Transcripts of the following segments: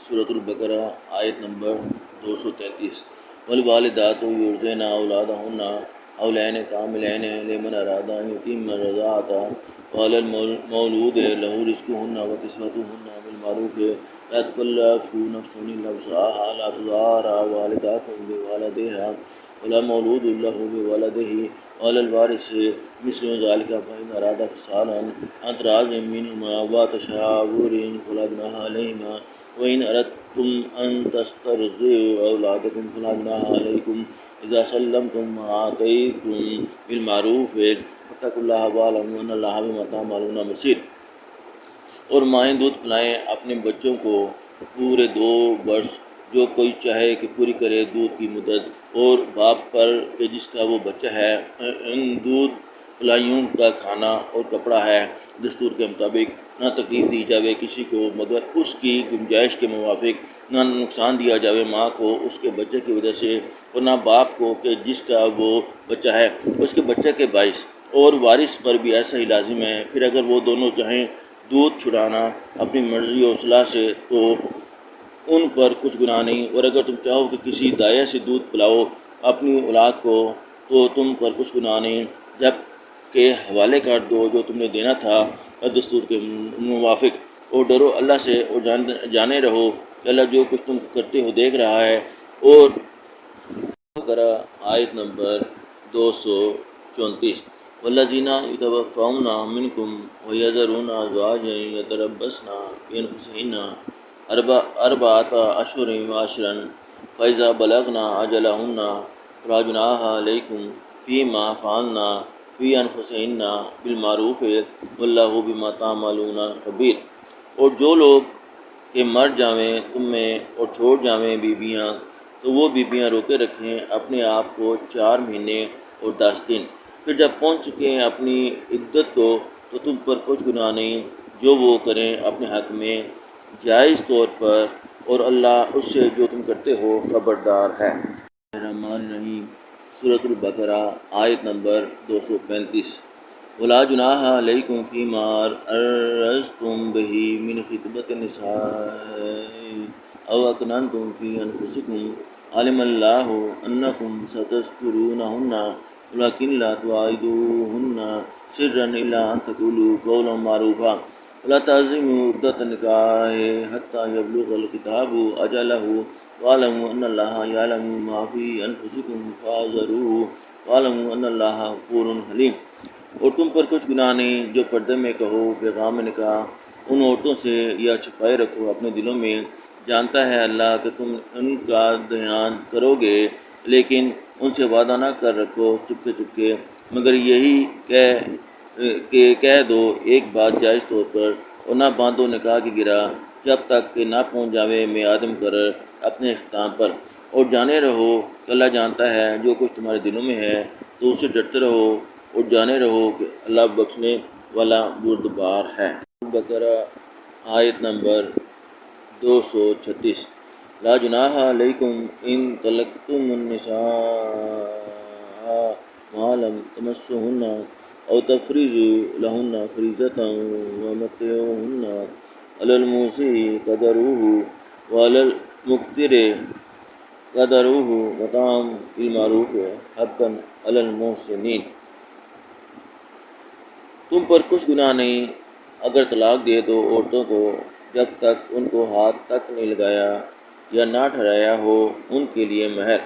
سورۃ البقرہ آیت نمبر 233 والوالدات یرضعن اولادہن حولین کاملین لمن اراد ان یتم الرضاعۃ وعلی المولود لہ رزقہن وکسوتہن بالمعروف لا تکلف نفس الا وسعها لا تضار والدۃ بولدها ولا مولود لہ بولدہ وعلى الوارث مثل ذلك فإن أرادا فصالا عن تراض منهما وتشاور فلا جناح عليهما وإن أردتم أن تسترضعوا أولادكم فلا جناح عليكم إذا سلمتم ما آتيتم بالمعروف واتقوا الله واعلموا أن الله بما تعملون بصير۔ اور مائیں دودھ پلائیں اپنے بچوں کو پورے 2 برس، جو کوئی چاہے کہ پوری کرے دودھ کی مدت، اور باپ پر کہ جس کا وہ بچہ ہے ان دودھ پلائیوں کا کھانا اور کپڑا ہے دستور کے مطابق، نہ تکلیف دی جاوے کسی کو مگر اس کی گنجائش کے موافق، نہ نقصان دیا جاوے ماں کو اس کے بچے کی وجہ سے، اور نہ باپ کو کہ جس کا وہ بچہ ہے اس کے بچے کے باعث، اور وارث پر بھی ایسا ہی لازم ہے۔ پھر اگر وہ دونوں چاہیں دودھ چھڑانا اپنی مرضی اور صلاح سے تو ان پر کچھ گناہ نہیں، اور اگر تم چاہو کہ کسی دائیا سے دودھ پلاؤ اپنی اولاد کو تو تم پر کچھ گناہ نہیں، جب کہ حوالے کر دو جو تم نے دینا تھا دستور کے موافق، اور ڈرو اللہ سے، اور جانے رہو کہ اللہ جو کچھ تم کرتے ہو دیکھ رہا ہے۔ اور بقرہ آیت نمبر 234 والذین یتوفون منکم ویذرون ازواجا یتربصن بانفسہن اربعۃ اشہر وعشرا فاذا بلغن اجلہن فلا جناح علیکم فیما فعلن فی انفسہن بالمعروف واللہ بما تعملون خبیر۔ اور جو لوگ کہ مر جاویں تم میں اور چھوڑ جاویں بیبیاں، تو وہ بیبیاں روکے رکھیں اپنے آپ کو 4 مہینے اور 10 دن، پھر جب پہنچ چکیں اپنی عدت کو تو تم پر کچھ گناہ نہیں جو وہ کریں اپنے حق میں جائز طور پر، اور اللہ اس سے جو تم کرتے ہو خبردار ہے۔ الرحمن الرحیم، سورۃ البقرہ آیت نمبر 235 ولا جناح علیکم فیما عرضتم بہ من خطبۃ النساء او اکننتم فی انفسکم علم اللہ انکم ستذکرونہن ولکن لا تواعدوہن سرا الا ان تقولوا قولا معروفا ولا تعزموا عقدۃ النکاح حتی یبلغ الکتاب اجلہ واعلموا ان اللہ یعلم ما فی انفسکم فاحذروہ واعلموا ان اللہ غفور حلیم۔ اور تم پر کچھ گناہ نہیں جو پردے میں کہو پیغام نکاح ان عورتوں سے یا چھپائے رکھو اپنے دلوں میں، جانتا ہے اللہ کہ تم ان کا دھیان کرو گے، لیکن ان سے وعدہ نہ کر رکھو چپکے چپکے، مگر یہی کہہ دو ایک بات جائز طور پر، اور نہ باندھو نکاح کی گرہ جب تک کہ نہ پہنچ جاوے میعاد مقرر اپنے اختتام پر، اور جانے رہو کہ اللہ جانتا ہے جو کچھ تمہارے دلوں میں ہے، تو اس سے ڈرتے رہو اور جانے رہو کہ اللہ بخشنے والا بردبار ہے۔ بقرہ آیت نمبر 236 لا جناح علیکم ان طلقتم النساء ما لم تمسوہن او تفریضوا لہن فریضۃ ومتعوہن علی الموسع قدرہ وعلی المقتر قدرہ متاعا بالمعروف حقا علی المحسنین۔ تم پر کچھ گناہ نہیں اگر طلاق دے دو عورتوں کو جب تک ان کو ہاتھ تک نہیں لگایا یا نہ ٹھہرایا ہو ان کے لیے مہر،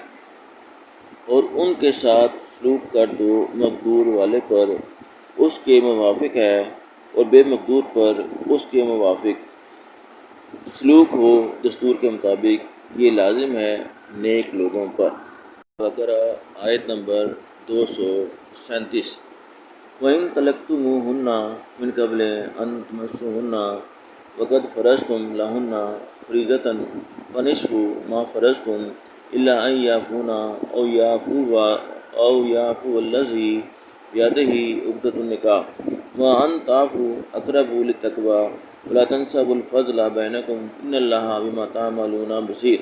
اور ان کے ساتھ سلوک کر دو مقدور والے پر اس کے موافق ہے، اور بے مقدور پر اس کے موافق سلوک ہو دستور کے مطابق، یہ لازم ہے نیک لوگوں پر۔ بقرہ آیت نمبر 237 وَإِن طَلَّقْتُمُوهُنَّ مِن قَبْلِ أَن تَمَسُّوهُنَّ وَقَدْ فَرَضْتُمْ لَهُنَّ فَرِيضَةً فَنِصْفُ مَا فَرَضْتُمْ إِلَّا أَن يَعْفُونَ أَوْ يَعْفُوَ الَّذِي بِيَدِهِ عُقْدَةُ النِّكَاحِ وَأَن تَعْفُوا أَقْرَبُ لِلتَّقْوَىٰ وَلَا تَنسَوُا الْفَضْلَ بَيْنَكُمْ إِنَّ اللَّهَ بِمَا تَعْمَلُونَ بَصِيرٌ۔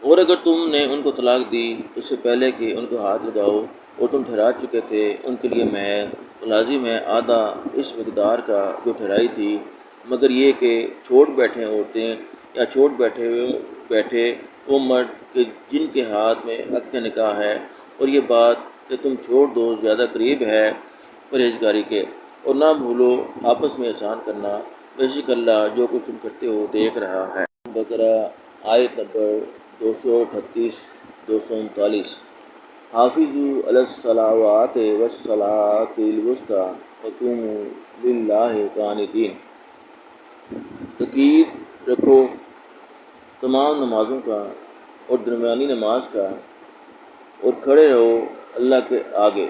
اور اگر تم نے ان کو طلاق دی اس سے پہلے کہ ان کو ہاتھ لگاؤ اور تم ٹھہرا چکے تھے ان کے لیے مہر، تو لازم ہے آدھا اس مقدار کا جو ٹھہرائی تھی، مگر یہ کہ چھوڑ بیٹھے عورتیں یا چھوڑ بیٹھے وہ مرد کہ جن کے ہاتھ میں عقد نکاح ہے، اور یہ بات کہ تم چھوڑ دو زیادہ قریب ہے پرہیزگاری کے، اور نہ بھولو آپس میں احسان کرنا، بے شک اللہ جو کچھ تم کرتے ہو دیکھ رہا ہے۔ بقرہ آیت نمبر 238 239۔ حافظوا علی الصلوات والصلاۃ الوسطی وقوموا للہ قانتین۔ تاکید رکھو تمام نمازوں کا اور درمیانی نماز کا، اور کھڑے رہو اللہ کے آگے۔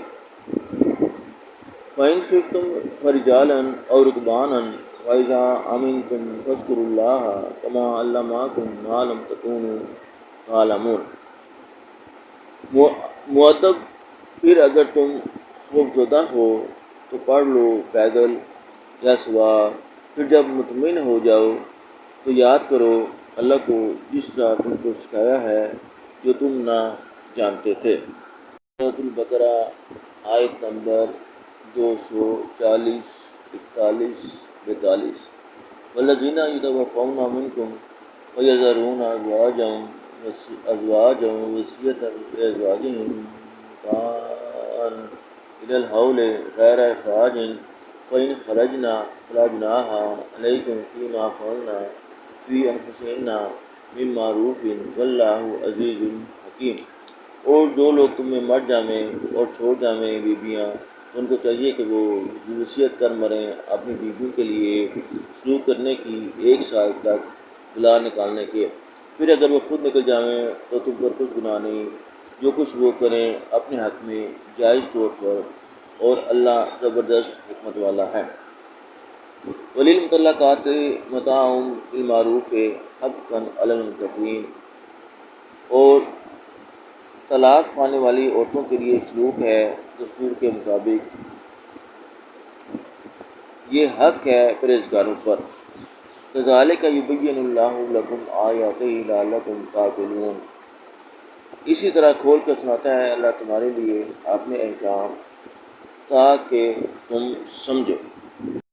فَإِنْ خِفْتُمْ فَرِجَالًا أَوْ رُكْبَانًا وَإِذَا أَمِنْتُمْ فَاذْكُرُوا اللَّهَ كَمَا عَلَّمَكُم مَّا لَمْ تَكُونُوا تَعْلَمُونَ۔ مؤدب پھر اگر تم خوفزدہ ہو تو پڑھ لو پیدل یا سوار، پھر جب مطمئن ہو جاؤ تو یاد کرو اللہ کو جس طرح تم کو سکھایا ہے جو تم نہ جانتے تھے۔ سورۃ البقرہ آیت نمبر 240 41 42۔ والذین یتوفون منکم ویذرون ازواجا وصیۃ لازواجہم متاعا الی الحول غیر اخراج فإن خرجن فلا جناح علیکم فیما فعلن فی انفسہن من معروف واللہ عزیز حکیم۔ اور جو لوگ تم میں مر جائیں اور چھوڑ جائیں بیویاں، ان کو چاہیے کہ وہ وصیت کر مریں اپنی بیویوں کے لیے سلوک کرنے کی 1 سال تک بلا نکالنے کے، پھر اگر وہ خود نکل جائیں تو تم پر کچھ گناہ نہیں، جو کچھ وہ کریں اپنے حق میں جائز طور پر، اور اللہ زبردست حکمت والا ہے۔ وَلِلْمُطَلَّقَاتِ مَتَاعٌ بِالْمَعْرُوفِ حَقًّا عَلَى الْمُتَّقِينَ۔ اور طلاق پانے والی عورتوں کے لیے سلوک ہے دستور کے مطابق، یہ حق ہے پرہیزگاروں پر۔ كَذَلِكَ يُبَيِّنُ اللَّهُ لَكُمْ آيَاتِهِ لَعَلَّكُمْ تَعْقِلُونَ۔ اسی طرح کھول کر سناتا ہے اللہ تمہارے لیے اپنے احکام تاکہ تم سمجھو۔